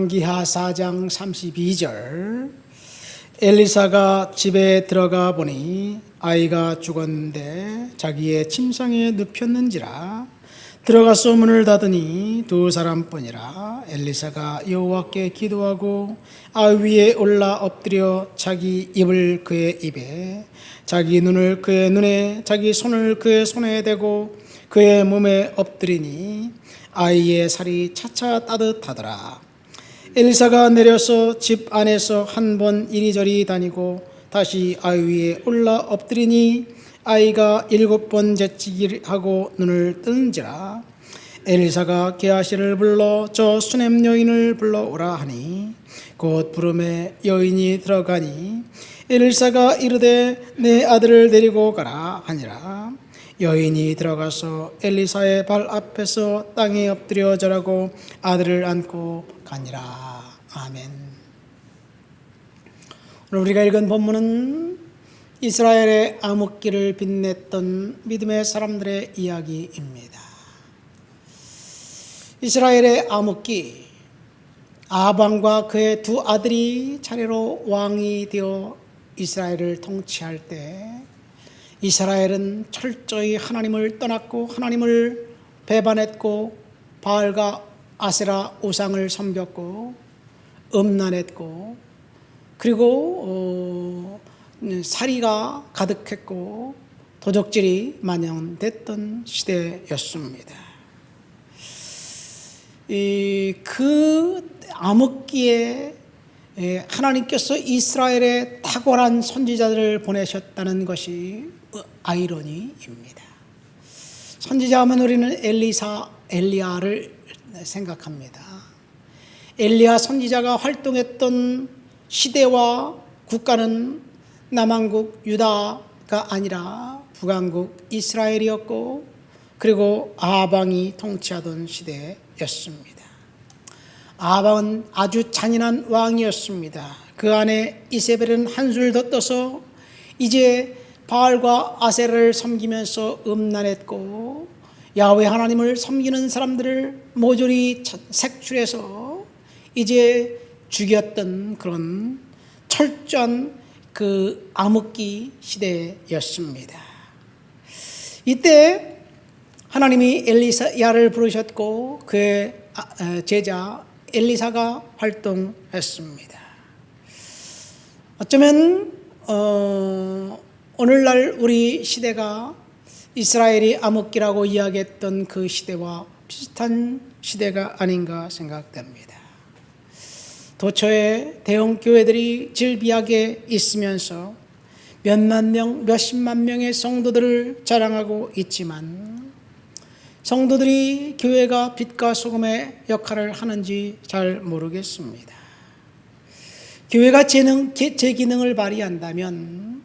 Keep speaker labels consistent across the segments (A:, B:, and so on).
A: 기하 4장 32절. 엘리사가 집에 들어가 보니 아이가 죽었는데 자기의 침상에 눕혔는지라. 들어가서 문을 닫으니 두 사람뿐이라. 엘리사가 여호와께 기도하고 아이 위에 올라 엎드려 자기 입을 그의 입에, 자기 눈을 그의 눈에, 자기 손을 그의 손에 대고 그의 몸에 엎드리니 아이의 살이 차차 따뜻하더라. 엘리사가 내려서 집 안에서 한 번 이리저리 다니고 다시 아이 위에 올라 엎드리니 아이가 7번 재치기하고 눈을 뜨는지라. 엘리사가 게하시를 불러 저 수넴 여인을 불러오라 하니 곧 부름에 여인이 들어가니 엘리사가 이르되 내 아들을 데리고 가라 하니라. 여인이 들어가서 엘리사의 발 앞에서 땅에 엎드려 절하고 아들을 안고 가니라. 아멘. 오늘 우리가 읽은 본문은 이스라엘의 암흑기를 빛냈던 믿음의 사람들의 이야기입니다. 이스라엘의 암흑기, 아방과 그의 두 아들이 차례로 왕이 되어 이스라엘을 통치할 때 이스라엘은 철저히 하나님을 떠났고 하나님을 배반했고 바알과 아세라 우상을 섬겼고 음란했고 그리고 살이가 가득했고 도적질이 만연됐던 시대였습니다. 그 암흑기에 하나님께서 이스라엘에 탁월한 선지자들을 보내셨다는 것이 아이러니입니다. 선지자 하면 우리는 엘리야를 생각합니다. 엘리야 선지자가 활동했던 시대와 국가는 남왕국 유다가 아니라 북왕국 이스라엘이었고 그리고 아방이 통치하던 시대였습니다. 아방은 아주 잔인한 왕이었습니다. 그 안에 이세벨은 한술 더 떠서 이제 바알과 아세라를 섬기면서 음란했고 야훼 하나님을 섬기는 사람들을 모조리 색출해서 이제 죽였던 그런 철저한 그 암흑기 시대였습니다. 이때 하나님이 엘리야를 부르셨고 그의 제자 엘리사가 활동했습니다. 어쩌면 오늘날 우리 시대가 이스라엘이 암흑기라고 이야기했던 그 시대와 비슷한 시대가 아닌가 생각됩니다. 도처에 대형 교회들이 질비하게 있으면서 몇만 명, 몇십만 명의 성도들을 자랑하고 있지만 성도들이 교회가 빛과 소금의 역할을 하는지 잘 모르겠습니다. 교회가 제 기능을 발휘한다면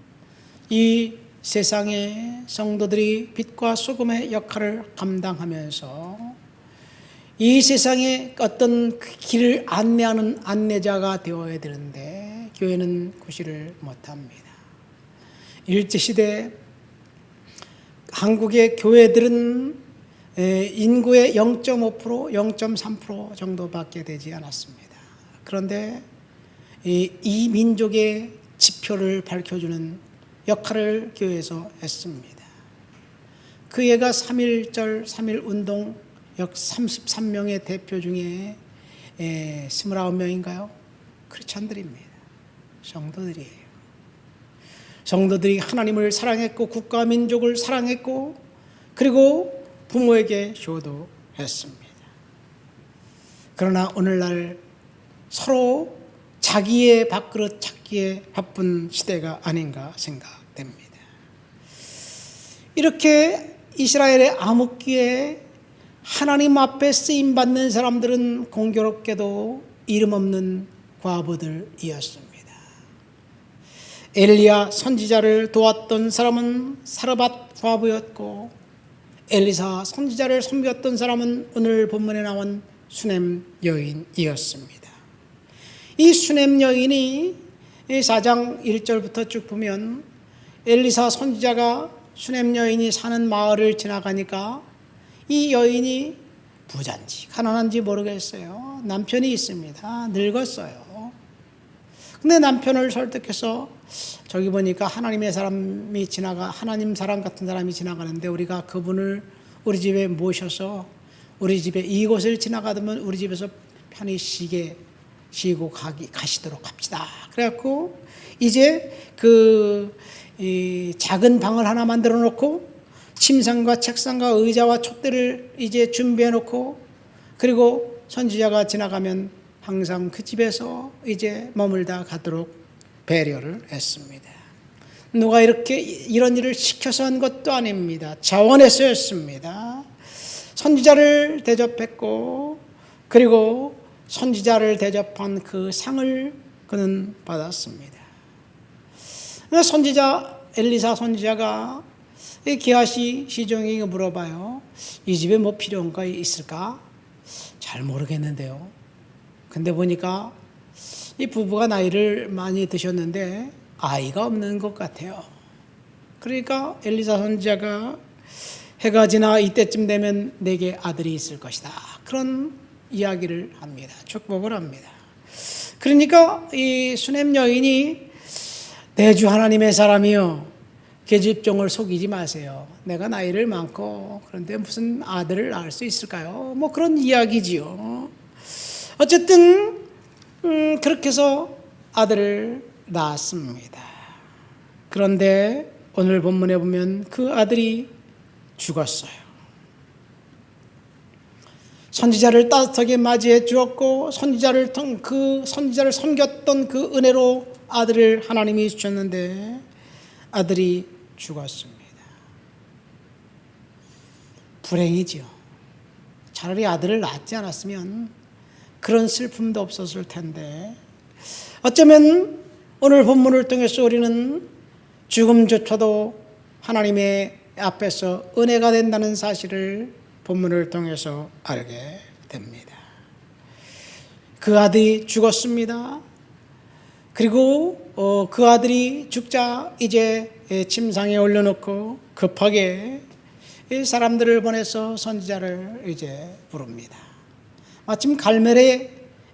A: 이 세상의 성도들이 빛과 소금의 역할을 감당하면서 이 세상에 어떤 길을 안내하는 안내자가 되어야 되는데 교회는 구실을 못합니다. 일제시대 한국의 교회들은 인구의 0.5%, 0.3% 정도밖에 되지 않았습니다. 그런데 이 민족의 지표를 밝혀주는 역할을 교회에서 했습니다. 그 예가 3.1절, 3.1운동 약 33명의 대표 중에 29명인가요? 크리스찬들입니다. 성도들이에요. 성도들이 하나님을 사랑했고 국가 민족을 사랑했고 그리고 부모에게 효도했습니다. 그러나 오늘날 서로 자기의 밥그릇 찾기에 바쁜 시대가 아닌가 생각됩니다. 이렇게 이스라엘의 암흑기에 하나님 앞에 쓰임받는 사람들은 공교롭게도 이름 없는 과부들이었습니다. 엘리야 선지자를 도왔던 사람은 사르밧 과부였고 엘리사 선지자를 섬겼던 사람은 오늘 본문에 나온 수넴 여인이었습니다. 이 수넴 여인이 4장 1절부터 쭉 보면 엘리사 선지자가 수넴 여인이 사는 마을을 지나가니까 이 여인이 부자인지 가난한지 모르겠어요. 남편이 있습니다. 늙었어요. 근데 남편을 설득해서 저기 보니까 하나님 사람 같은 사람이 지나가는데 우리가 그분을 우리 집에 모셔서 우리 집에 이곳을 지나가면 우리 집에서 편히 쉬고 가시도록 합시다. 그래갖고 이제 이 작은 방을 하나 만들어 놓고 침상과 책상과 의자와 촛대를 이제 준비해 놓고 그리고 선지자가 지나가면 항상 그 집에서 이제 머물다 가도록 배려를 했습니다. 누가 이런 일을 시켜서 한 것도 아닙니다. 자원해서 했습니다. 선지자를 대접했고 그리고 선지자를 대접한 그 상을 그는 받았습니다. 엘리사 선지자가 게하시 시종에게 물어봐요. 이 집에 뭐 필요한 거 있을까? 잘 모르겠는데요. 근데 보니까 이 부부가 나이를 많이 드셨는데 아이가 없는 것 같아요. 그러니까 엘리사 선지자가 해가 지나 이때쯤 되면 내게 아들이 있을 것이다. 그런 이야기를 합니다. 축복을 합니다. 그러니까 이 수넴 여인이 내주 하나님의 사람이요 계집종을 속이지 마세요. 내가 나이를 많고 그런데 무슨 아들을 낳을 수 있을까요? 뭐 그런 이야기지요. 어쨌든 그렇게 해서 아들을 낳았습니다. 그런데 오늘 본문에 보면 그 아들이 죽었어요. 선지자를 따뜻하게 맞이해 주었고 선지자를 섬겼던 그 은혜로 아들을 하나님이 주셨는데 아들이 죽었습니다. 불행이지요. 차라리 아들을 낳지 않았으면 그런 슬픔도 없었을 텐데 어쩌면 오늘 본문을 통해서 우리는 죽음조차도 하나님의 앞에서 은혜가 된다는 사실을 본문을 통해서 알게 됩니다. 그 아들이 죽었습니다. 그리고 그 아들이 죽자 이제 침상에 올려놓고 급하게 사람들을 보내서 선지자를 이제 부릅니다. 마침 갈멜에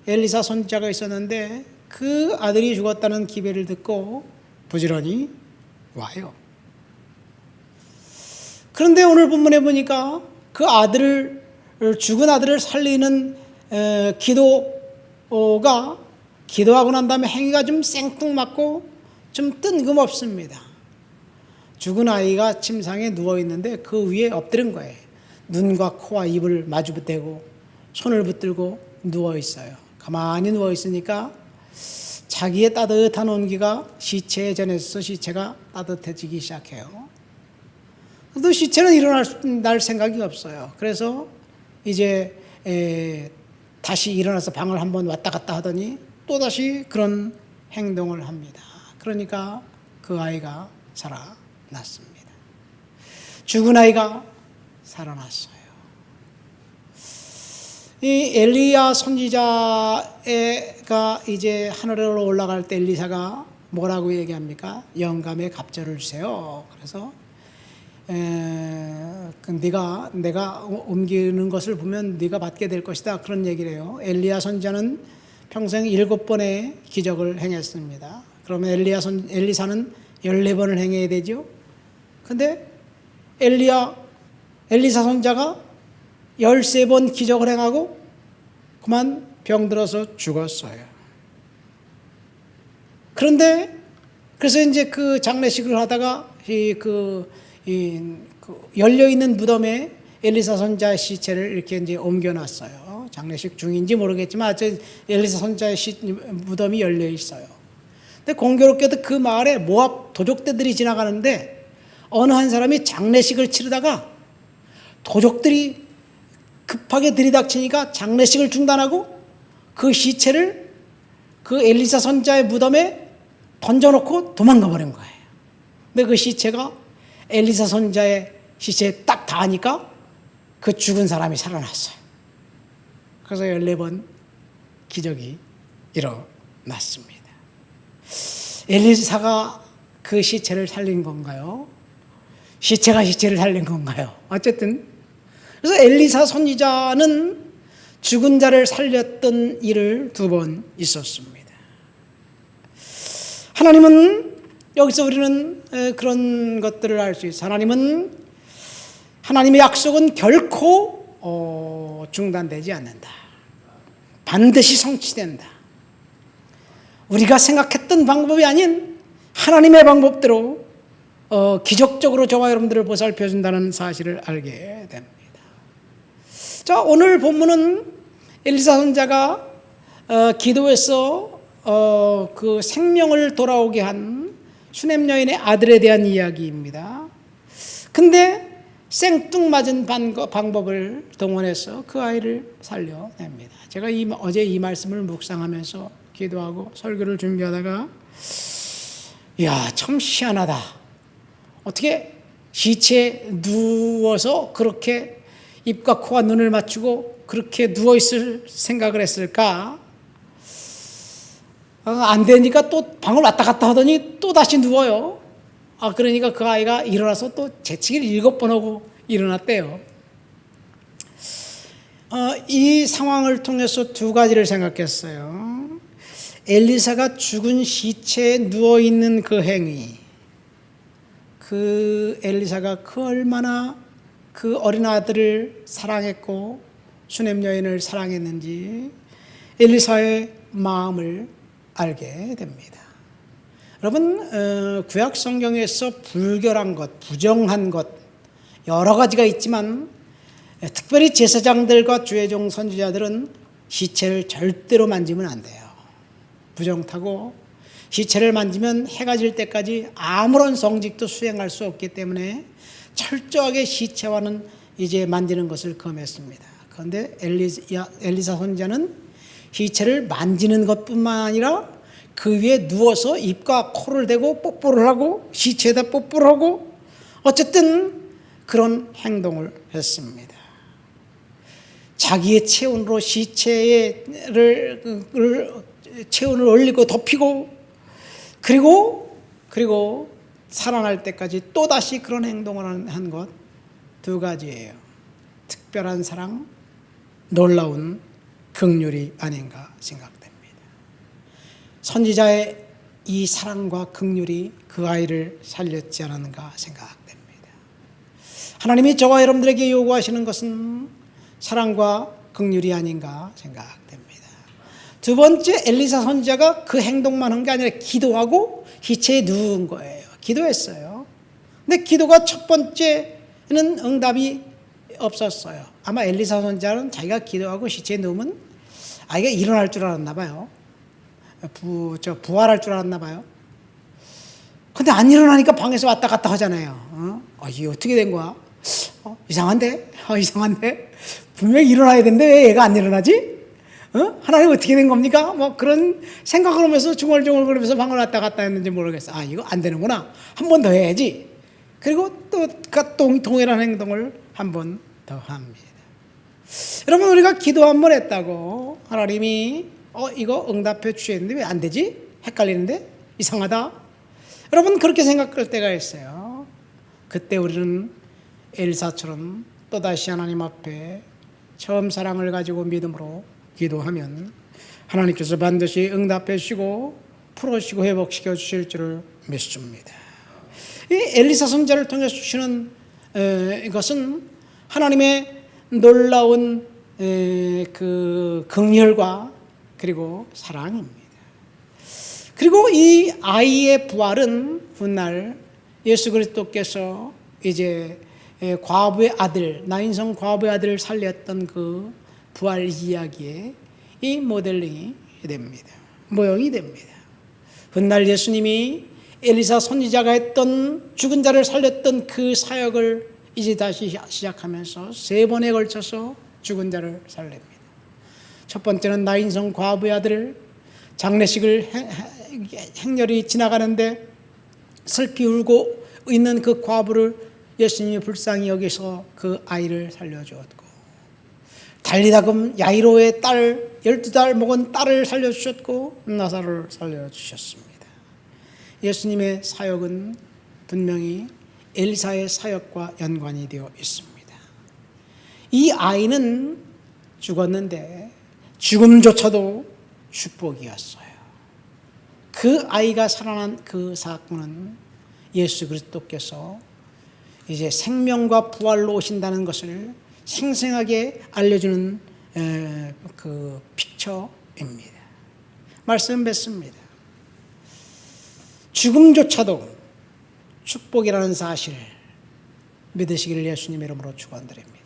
A: 엘리사 선지자가 있었는데 그 아들이 죽었다는 기배를 듣고 부지런히 와요. 그런데 오늘 본문에 보니까 그 죽은 아들을 살리는 기도가 기도하고 난 다음에 행위가 좀 생뚱맞고 좀 뜬금없습니다. 죽은 아이가 침상에 누워있는데 그 위에 엎드린 거예요. 눈과 코와 입을 마주대고 손을 붙들고 누워있어요. 가만히 누워있으니까 자기의 따뜻한 온기가 시체에 전해서 시체가 따뜻해지기 시작해요. 또 시체는 일어날 생각이 없어요. 그래서 이제 다시 일어나서 방을 한번 왔다 갔다 하더니 또다시 그런 행동을 합니다. 그러니까 그 아이가 살아났습니다. 죽은 아이가 살아났어요. 이 엘리야 선지자가 이제 하늘로 올라갈 때 엘리사가 뭐라고 얘기합니까? 영감의 갑절을 주세요. 그래서 내가 옮기는 것을 보면 네가 받게 될 것이다. 그런 얘기를 해요. 엘리야 선지자는 평생 7번의 기적을 행했습니다. 그러면 엘리사는 14번을 행해야 되죠. 근데 엘리사 선지자가 13번 기적을 행하고 그만 병들어서 죽었어요. 그런데 그래서 이제 그 장례식을 하다가 열려있는 무덤에 엘리사 선지자의 시체를 이렇게 이제 옮겨놨어요. 장례식 중인지 모르겠지만 엘리사 선지자의 무덤이 열려 있어요. 근데 공교롭게도 그 마을에 모압 도적대들이 지나가는데 어느 한 사람이 장례식을 치르다가 도적들이 급하게 들이닥치니까 장례식을 중단하고 그 시체를 그 엘리사 선지자의 무덤에 던져놓고 도망가 버린 거예요. 근데 그 시체가 엘리사 선지자의 시체에 딱 닿으니까 그 죽은 사람이 살아났어요. 그래서 14번 기적이 일어났습니다. 엘리사가 그 시체를 살린 건가요? 시체가 시체를 살린 건가요? 어쨌든 그래서 엘리사 선지자는 죽은 자를 살렸던 일을 2번 있었습니다. 하나님은 여기서 우리는 그런 것들을 알 수 있어요. 하나님의 약속은 결코 중단되지 않는다. 반드시 성취된다. 우리가 생각했던 방법이 아닌 하나님의 방법대로 기적적으로 저와 여러분들을 보살펴 준다는 사실을 알게 됩니다. 자, 오늘 본문은 엘리사 선지자가 기도해서 그 생명을 돌아오게 한 슈넴 여인의 아들에 대한 이야기입니다. 근데 생뚱맞은 방법을 동원해서 그 아이를 살려냅니다. 제가 어제 이 말씀을 묵상하면서 기도하고 설교를 준비하다가 이야, 참 희한하다. 어떻게 시체에 누워서 그렇게 입과 코와 눈을 맞추고 그렇게 누워있을 생각을 했을까? 안 되니까 또 방을 왔다 갔다 하더니 또 다시 누워요. 그러니까 그 아이가 일어나서 또 재치기를 7번 하고 일어났대요. 이 상황을 통해서 2가지를 생각했어요. 엘리사가 죽은 시체에 누워있는 그 행위, 그 엘리사가 얼마나 그 어린 아들을 사랑했고 슈넴 여인을 사랑했는지 엘리사의 마음을 알게 됩니다. 여러분, 구약 성경에서 불결한 것, 부정한 것 여러 가지가 있지만 특별히 제사장들과 주의 종 선지자들은 시체를 절대로 만지면 안 돼요. 부정타고 시체를 만지면 해가 질 때까지 아무런 성직도 수행할 수 없기 때문에 철저하게 시체와는 이제 만지는 것을 금했습니다. 그런데 엘리사 선지자는 시체를 만지는 것뿐만 아니라 그 위에 누워서 입과 코를 대고 뽀뽀를 하고 시체에다 뽀뽀를 하고 어쨌든 그런 행동을 했습니다. 자기의 체온으로 시체를 체온을 올리고 덮이고 그리고 살아날 때까지 또다시 그런 행동을 한 것 2가지예요. 특별한 사랑, 놀라운 긍휼이 아닌가 생각됩니다. 선지자의 이 사랑과 긍휼이 그 아이를 살렸지 않았는가 생각됩니다. 하나님이 저와 여러분들에게 요구하시는 것은 사랑과 긍휼이 아닌가 생각됩니다. 2번째, 엘리사 선지자가 그 행동만 한 게 아니라 기도하고 시체에 누운 거예요. 기도했어요. 근데 기도가 첫 번째는 응답이 없었어요. 아마 엘리사 선지자는 자기가 기도하고 시체에 누우면 아이가 일어날 줄 알았나 봐요. 부활할 줄 알았나 봐요. 근데 안 일어나니까 방에서 왔다 갔다 하잖아요. 이게 어떻게 된 거야? 이상한데? 이상한데? 분명히 일어나야 되는데 왜 얘가 안 일어나지? 하나님 어떻게 된 겁니까? 그런 생각을 하면서 중얼중얼거리면서 방을 왔다 갔다 했는지 모르겠어. 이거 안 되는구나. 한 번 더 해야지. 그리고 또 동일한 행동을 한 번 더 합니다. 여러분, 우리가 기도 한 번 했다고 하나님이 이거 응답해 주셨는데 왜 안 되지? 헷갈리는데? 이상하다? 여러분, 그렇게 생각할 때가 있어요. 그때 우리는 엘사처럼 또다시 하나님 앞에 처음 사랑을 가지고 믿음으로 기도하면 하나님께서 반드시 응답해 주시고 풀어주시고 회복시켜 주실 줄을 믿습니다. 이 엘리사 선지자를 통해 주시는 이것은 하나님의 놀라운 그 긍휼과 그리고 사랑입니다. 그리고 이 아이의 부활은 훗날 예수 그리스도께서 이제 과부의 아들, 나인성 과부의 아들을 살렸던 그 부활 이야기에 이 모델링이 됩니다. 모형이 됩니다. 훗날 예수님이 엘리사 선지자가 했던 죽은 자를 살렸던 그 사역을 이제 다시 시작하면서 3번에 걸쳐서 죽은 자를 살립니다. 첫 번째는 나인성 과부의 아들, 장례식을 행렬이 지나가는데 슬피 울고 있는 그 과부를 예수님이 불쌍히 여기서 그 아이를 살려주었고, 달리다금 야이로의 딸, 12달 먹은 딸을 살려주셨고 나사로를 살려주셨습니다. 예수님의 사역은 분명히 엘리사의 사역과 연관이 되어 있습니다. 이 아이는 죽었는데 죽음조차도 축복이었어요. 그 아이가 살아난 그 사건은 예수 그리스도께서 이제 생명과 부활로 오신다는 것을 생생하게 알려주는 그 픽처입니다. 말씀 뵙습니다. 죽음조차도 축복이라는 사실을 믿으시기를 예수님 이름으로 축원드립니다.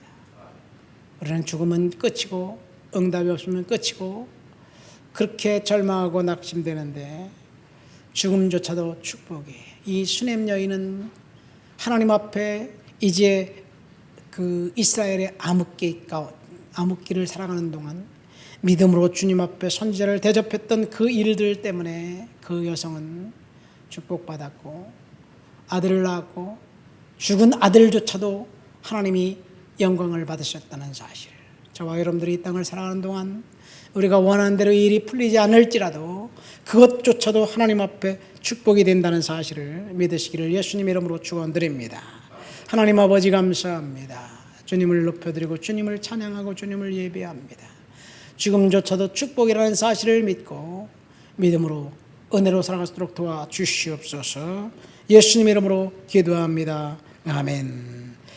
A: 우리는 죽으면 끝이고 응답이 없으면 끝이고 그렇게 절망하고 낙심되는데 죽음조차도 축복이. 이 수넴 여인은 하나님 앞에 이제 그 이스라엘의 암흑기를 살아가는 동안 믿음으로 주님 앞에 선지자를 대접했던 그 일들 때문에 그 여성은 축복받았고 아들을 낳았고 죽은 아들조차도 하나님이 영광을 받으셨다는 사실. 저와 여러분들이 이 땅을 살아가는 동안 우리가 원하는 대로 일이 풀리지 않을지라도 그것조차도 하나님 앞에 축복이 된다는 사실을 믿으시기를 예수님 이름으로 축원드립니다. 하나님 아버지 감사합니다. 주님을 높여드리고 주님을 찬양하고 주님을 예배합니다. 죽음조차도 축복이라는 사실을 믿고 믿음으로 은혜로 살아갈 수 있도록 도와주시옵소서. 예수님 이름으로 기도합니다. 아멘.